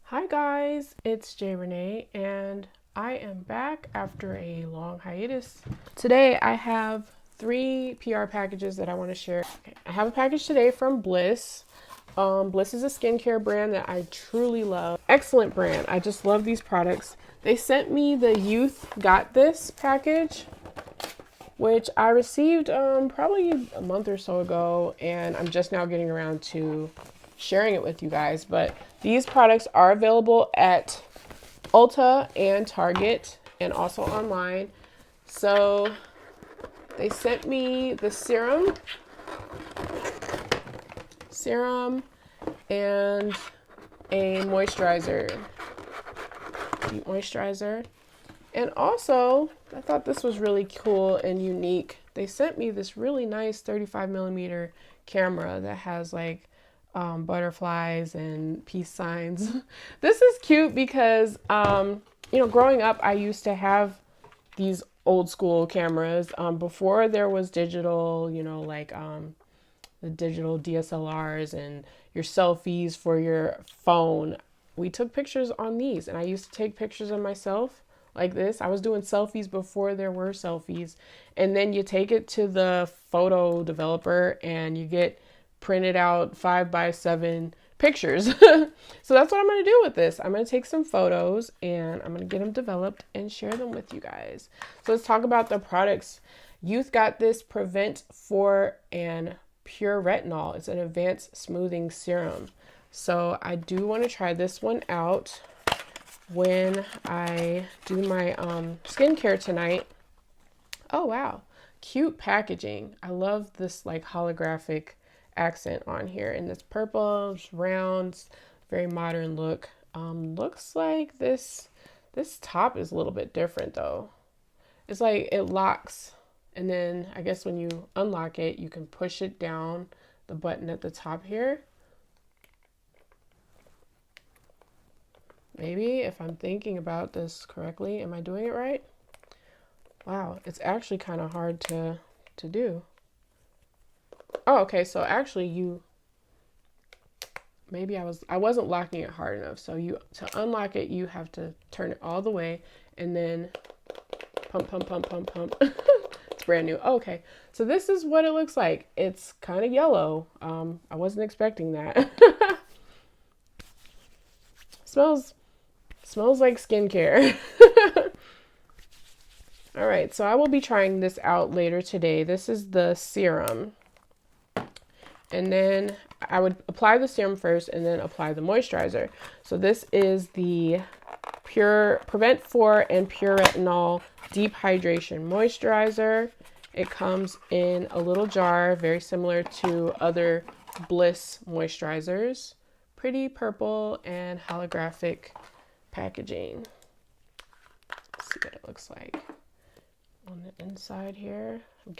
Hi guys, it's J Renee and I am back after a long hiatus. Today I have 3 PR packages that I want to share. I have a package today from Bliss. Bliss is a skincare brand that I truly love. Excellent brand. I just love these products. They sent me the Youth Got This package, which I received probably a month or so ago, and I'm just now getting around to sharing it with you guys. But these products are available at Ulta and Target and also online. So they sent me the serum and a moisturizer, deep moisturizer. And also, I thought this was really cool and unique. They sent me this really nice 35mm camera that has like butterflies and peace signs. This is cute because, growing up, I used to have these old school cameras before there was digital, the digital DSLRs and your selfies for your phone. We took pictures on these, and I used to take pictures of myself like this. I was doing selfies before there were selfies. And then you take it to the photo developer and you get printed out 5x7 pictures. So that's what I'm going to do with this. I'm going to take some photos and I'm going to get them developed and share them with you guys. So let's talk about the products. Youth Got This Prevent for and Pure Retinol. It's an advanced smoothing serum. So I do want to try this one out when I do my skincare tonight. Oh wow, cute packaging. I love this like holographic accent on here, and this purple, just round, very modern look. Looks like this top is a little bit different though. It's like it locks, and then I guess when you unlock it, you can push it down the button at the top here. Maybe if I'm thinking about this correctly, am I doing it right? Wow, it's actually kind of hard to do. Oh, okay, so actually maybe I wasn't locking it hard enough. So to unlock it, you have to turn it all the way and then pump, pump, pump, pump, pump. It's brand new. Oh, okay, so this is what it looks like. It's kind of yellow. I wasn't expecting that. Smells like skincare. All right, so I will be trying this out later today. This is the serum. And then I would apply the serum first and then apply the moisturizer. So this is the Prevent For and Pure Retinol Deep Hydration Moisturizer. It comes in a little jar, very similar to other Bliss moisturizers. Pretty purple and holographic packaging. Let's see what it looks like on the inside here. I'm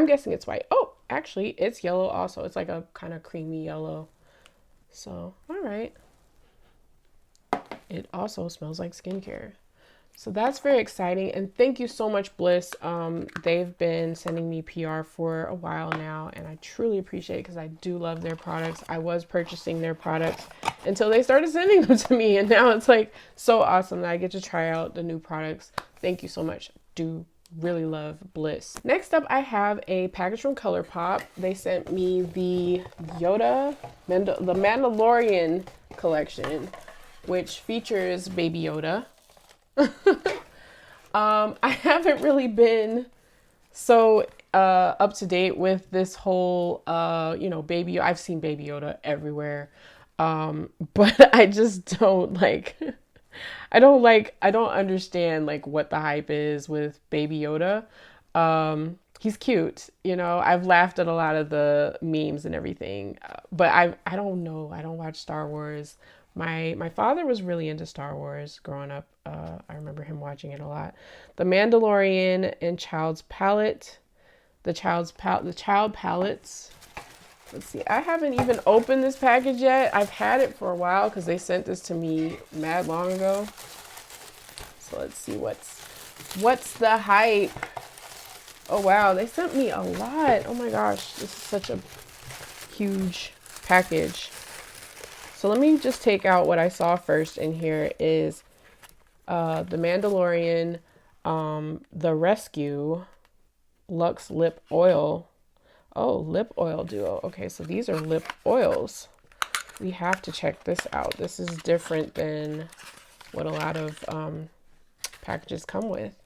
guessing it's white. Oh, actually it's yellow also. It's like a kind of creamy yellow. So, all right. It also smells like skincare. So that's very exciting. And thank you so much, Bliss. They've been sending me PR for a while now, and I truly appreciate it because I do love their products. I was purchasing their products until they started sending them to me, and now it's like so awesome that I get to try out the new products. Thank you so much. Do really love Bliss. Next up, I have a package from ColourPop. They sent me the the Mandalorian collection, which features Baby Yoda. I haven't really been so up to date with this whole Baby I've seen Baby Yoda everywhere, but I just don't I don't understand like what the hype is with Baby Yoda. He's cute, I've laughed at a lot of the memes and everything, but I don't know. I don't watch Star Wars. My father was really into Star Wars growing up. I remember him watching it a lot. The Mandalorian and Child's Palette. The Child Palettes. Let's see. I haven't even opened this package yet. I've had it for a while because they sent this to me mad long ago. So let's see what's the hype. Oh wow, they sent me a lot. Oh my gosh, this is such a huge package. So let me just take out what I saw first in here is the Mandalorian, the Rescue Luxe Lip Oil. Oh, lip oil duo. Okay, so these are lip oils. We have to check this out. This is different than what a lot of packages come with.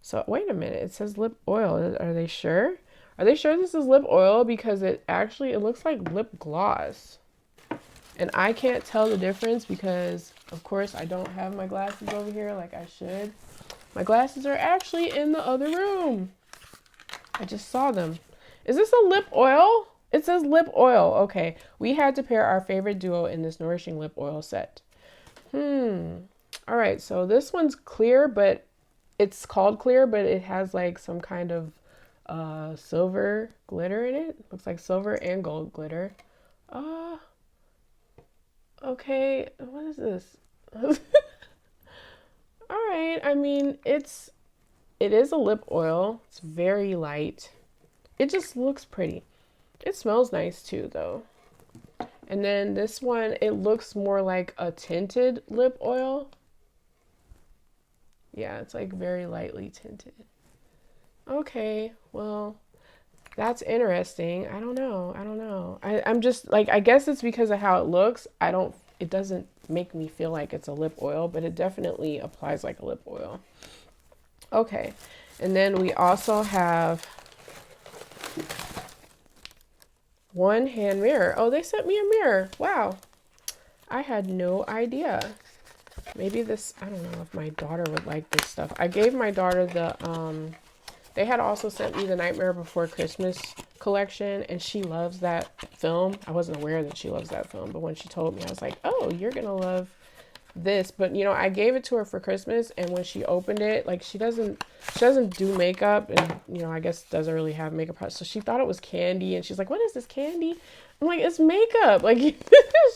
So wait a minute, it says lip oil. Are they sure? Are they sure this is lip oil? Because it looks like lip gloss. And I can't tell the difference because, of course, I don't have my glasses over here like I should. My glasses are actually in the other room. I just saw them. Is this a lip oil? It says lip oil. Okay, we had to pair our favorite duo in this nourishing lip oil set. All right, so this one's clear, but it's called clear, but it has like some kind of silver glitter in it. Looks like silver and gold glitter. Okay, what is this? All right, I mean, it is a lip oil. It's very light. It just looks pretty. It smells nice too, though. And then this one, it looks more like a tinted lip oil. Yeah, it's like very lightly tinted. Okay, well, that's interesting. I don't know. I'm just like, I guess it's because of how it looks. It doesn't make me feel like it's a lip oil, but it definitely applies like a lip oil. Okay, and then we also have one hand mirror. Oh, they sent me a mirror. Wow. I had no idea. Maybe this, I don't know if my daughter would like this stuff. I gave my daughter they had also sent me the Nightmare Before Christmas collection, and she loves that film. I wasn't aware that she loves that film, but when she told me, I was like, oh, you're gonna love this. But you know, I gave it to her for Christmas, and when she opened it, like she doesn't do makeup, and you know, I guess doesn't really have makeup products, so she thought it was candy, and she's like, what is this candy? I'm like, it's makeup. Like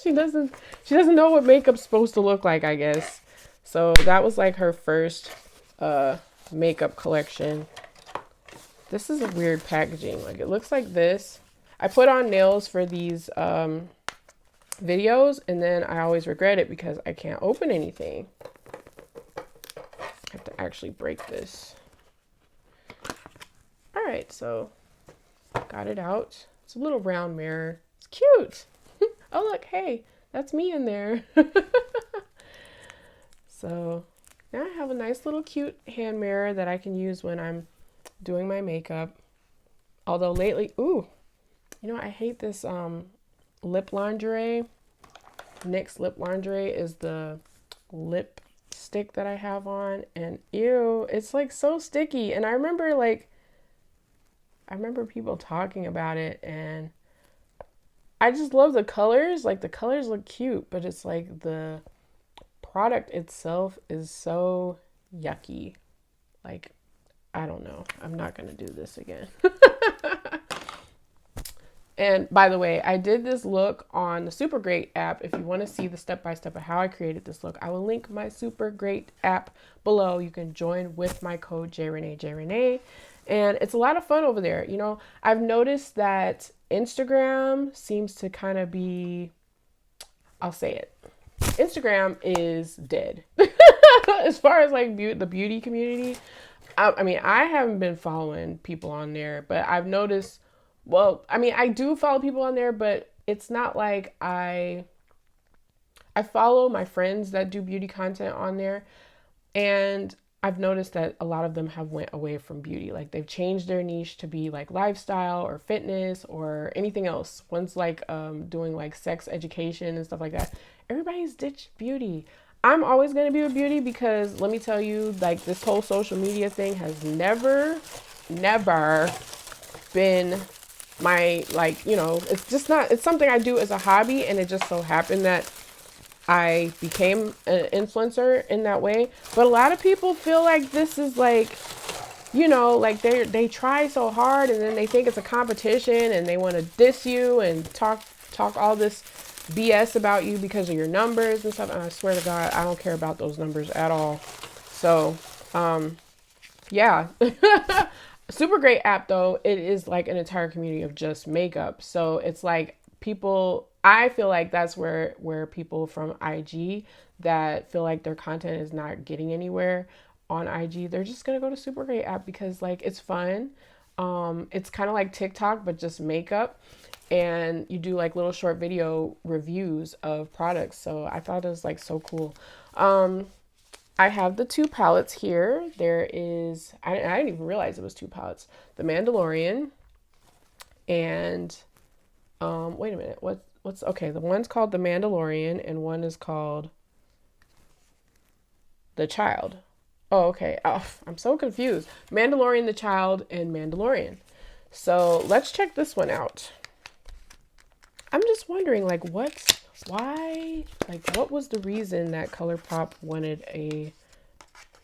she doesn't know what makeup's supposed to look like, I guess. So that was like her first makeup collection. This is a weird packaging. Like it looks like this. I put on nails for these videos, and then I always regret it because I can't open anything. I have to actually break this. All right, so got it out. It's a little round mirror. It's cute. Oh, look, hey, that's me in there. So now I have a nice little cute hand mirror that I can use when I'm doing my makeup. Although lately, ooh, you know, I hate this lip lingerie. NYX lip lingerie is the lipstick that I have on, and ew, it's like so sticky. And I remember people talking about it, and I just love the colors. Like the colors look cute, but it's like the product itself is so yucky. Like, I don't know. I'm not going to do this again. And by the way, I did this look on the Super Great app. If you want to see the step-by-step of how I created this look, I will link my Super Great app below. You can join with my code JRenee. And it's a lot of fun over there. You know, I've noticed that Instagram seems to kind of be, I'll say it, Instagram is dead. As far as like the beauty community. I mean, I haven't been following people on there, but I've noticed, well, I mean, I do follow people on there, but it's not like I follow my friends that do beauty content on there, and I've noticed that a lot of them have went away from beauty. Like they've changed their niche to be like lifestyle or fitness or anything else. One's like doing like sex education and stuff like that. Everybody's ditched beauty. I'm always going to be with beauty because let me tell you, like this whole social media thing has never been my, like, you know, it's just not, it's something I do as a hobby, and it just so happened that I became an influencer in that way. But a lot of people feel like this is like, you know, like they try so hard and then they think it's a competition and they want to diss you and talk all this BS about you because of your numbers and stuff. And I swear to God, I don't care about those numbers at all. So, yeah. Super great app though. It is like an entire community of just makeup. So it's like people, I feel like that's where people from IG that feel like their content is not getting anywhere on IG, they're just gonna go to Super Great app because like it's fun. It's kind of like TikTok but just makeup, and you do like little short video reviews of products. So I thought it was like so cool. I have the two palettes here. There is, I didn't even realize it was two palettes. The Mandalorian and wait a minute, what's okay, the one's called the Mandalorian and one is called the Child. Oh, okay. Oh, I'm so confused. Mandalorian, the Child, and Mandalorian. So let's check this one out. I'm just wondering, like, why, like, what was the reason that ColourPop wanted a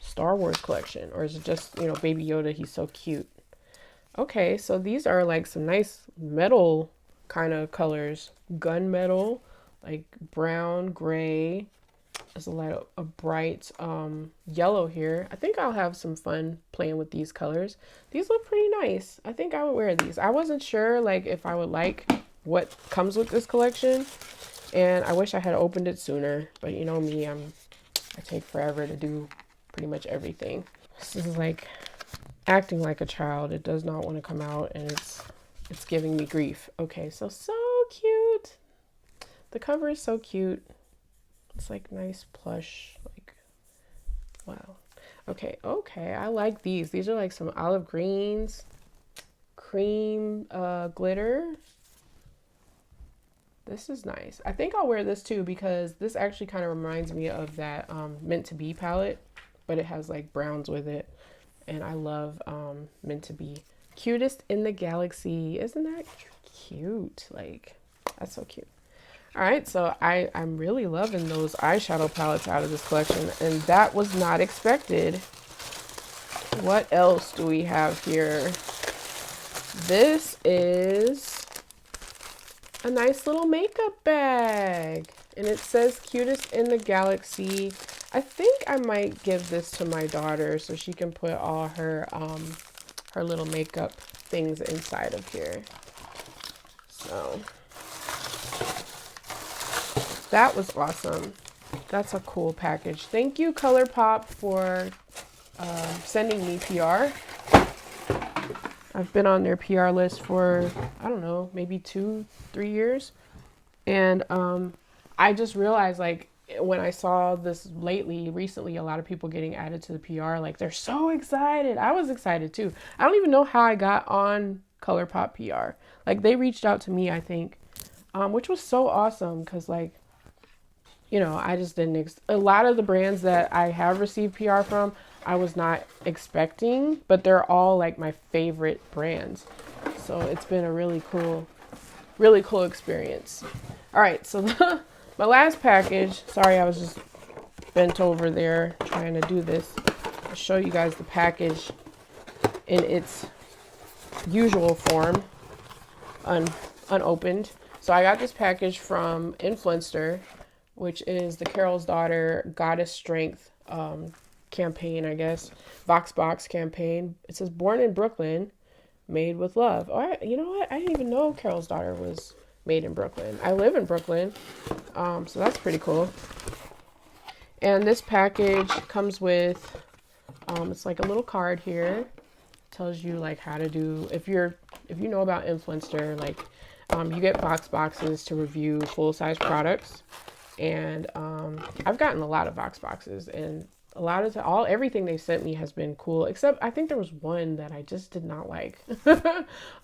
Star Wars collection? Or is it just, you know, Baby Yoda, he's so cute? Okay, so these are like some nice metal kind of colors. Gunmetal, like brown, gray. There's a lot of bright yellow here. I think I'll have some fun playing with these colors. These look pretty nice. I think I would wear these. I wasn't sure like if I would like what comes with this collection, and I wish I had opened it sooner, but you know me, I take forever to do pretty much everything. This is like acting like a child. It does not want to come out, and it's giving me grief. Okay, so cute. The cover is so cute. It's like nice plush, like, wow. Okay, I like these. These are like some olive greens, cream glitter. This is nice. I think I'll wear this too because this actually kind of reminds me of that Meant to Be palette, but it has like browns with it. And I love Meant to Be. Cutest in the Galaxy. Isn't that cute? Like, that's so cute. All right, so I'm really loving those eyeshadow palettes out of this collection, and that was not expected. What else do we have here? This is a nice little makeup bag, and it says Cutest in the Galaxy. I think I might give this to my daughter so she can put all her little makeup things inside of here. So that was awesome. That's a cool package. Thank you, ColourPop, for sending me PR. I've been on their PR list for, I don't know, maybe 2-3 years. And I just realized, like, when I saw this recently, a lot of people getting added to the PR, like, they're so excited. I was excited too. I don't even know how I got on ColourPop PR. Like, they reached out to me, I think, which was so awesome because, like, you know, I just didn't, a lot of the brands that I have received PR from, I was not expecting, but they're all like my favorite brands. So it's been a really cool experience. All right, so my last package, sorry, I was just bent over there trying to do this. I'll show you guys the package in its usual form, unopened. So I got this package from Influenster, which is the Carol's Daughter Goddess Strength campaign, I guess. VoxBox campaign. It says born in Brooklyn, made with love. Oh, you know what? I didn't even know Carol's Daughter was made in Brooklyn. I live in Brooklyn, so that's pretty cool. And this package comes with, it's like a little card here. Tells you like how to do, if you know about Influencer, like you get VoxBoxes to review full-size products. And I've gotten a lot of VoxBoxes, and a lot of everything they sent me has been cool, except I think there was one that I just did not like.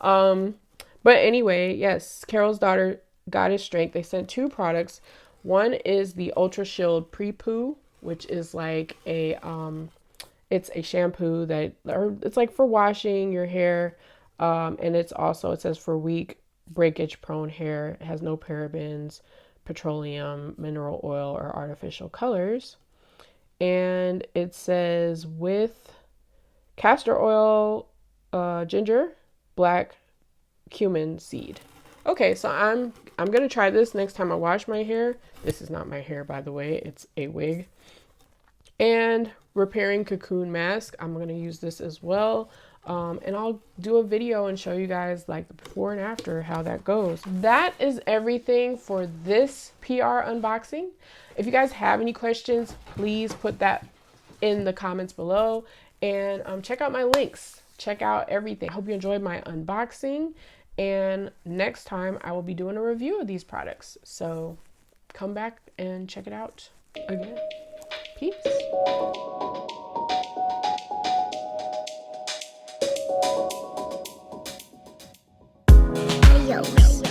But anyway, yes, Carol's Daughter Goddess Strength. They sent 2 products. One is the Ultra Shield Pre-Poo, which is like a it's a shampoo that, or it's like for washing your hair, and it's also, it says for weak breakage prone hair. It has no parabens, petroleum, mineral oil, or artificial colors. And it says with castor oil, ginger, black cumin seed. Okay, so I'm gonna try this next time I wash my hair. This is not my hair, by the way, it's a wig. And repairing cocoon mask, I'm gonna use this as well. And I'll do a video and show you guys like the before and after, how that goes. That is everything for this PR unboxing. If you guys have any questions, please put that in the comments below, and check out my links. Check out everything. Hope you enjoyed my unboxing, and next time I will be doing a review of these products. So come back and check it out again. Peace. Yo.